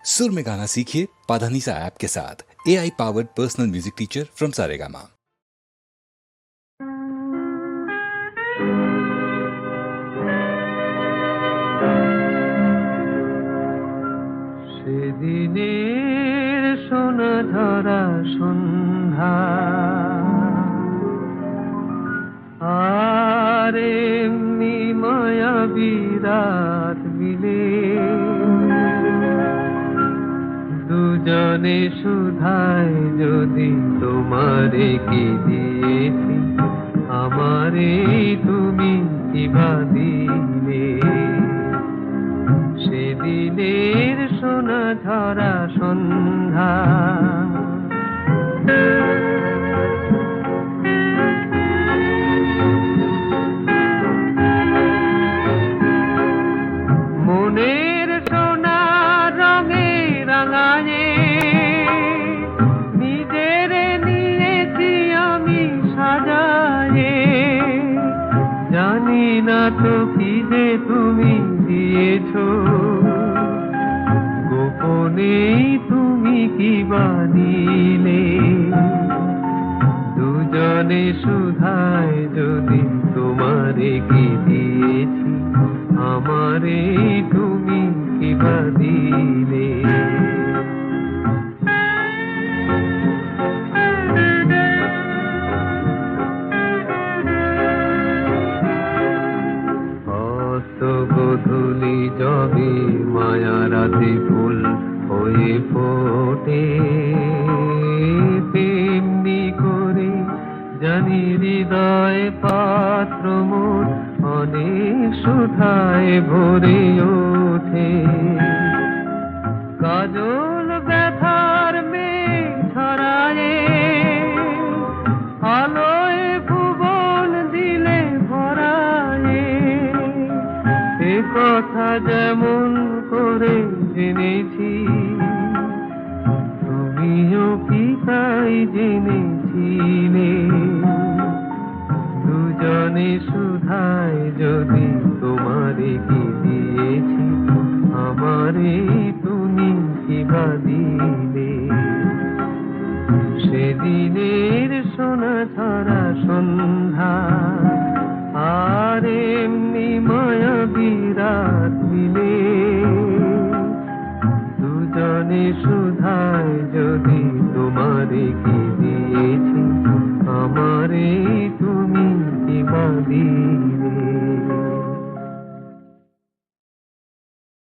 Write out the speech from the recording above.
सुर में गाना सीखिए पाधानीसा ऐप के साथ। AI powered personal music teacher from Saregama. সেদিনের সোনা ধরা সন্ধ্যা আর এমনি মায়াবী রাত মিলে দুজনে সুধায় যদি তোমারে কি দিয়েছি আমারে তুমি কিবা দিলে। সেদিনের সোনা ধরা সন্ধ্যা মনের সোনা রঙে রাঙায়ে নিজের নিয়েছি আমি সাজায়ে। জানি না তো কি যে তুমি দিয়েছো গোপনেই তুমি কি বানিলে। দুজনে সুধায় যদি তোমারে কি দিয়েছি আমারে তুমি কি বাদিলে। গধূলি যবে মায়া রাতে ফুল হয়ে ফোটে তেমনি করে জানি হৃদয় পাত্র মোর অনেক সুধায় ভরে ওঠে। কাজল ব্যথার মেঘ ছড়ায়ে আলোয় ভুবন দিলে ভরায়ে। এ কথা যেমন করে জেনেছি তুমিও কি তাই জেনেছিলে। দুজনে সুধায় যদি তোমারে কি দিয়েছি আমারে তুমি কি বাদিলে। সেদিনের সোনা ধরা সন্ধ্যা আর এমনি মায়াবী রাত মিলে দুজনে সুধায় যদি তোমারে কি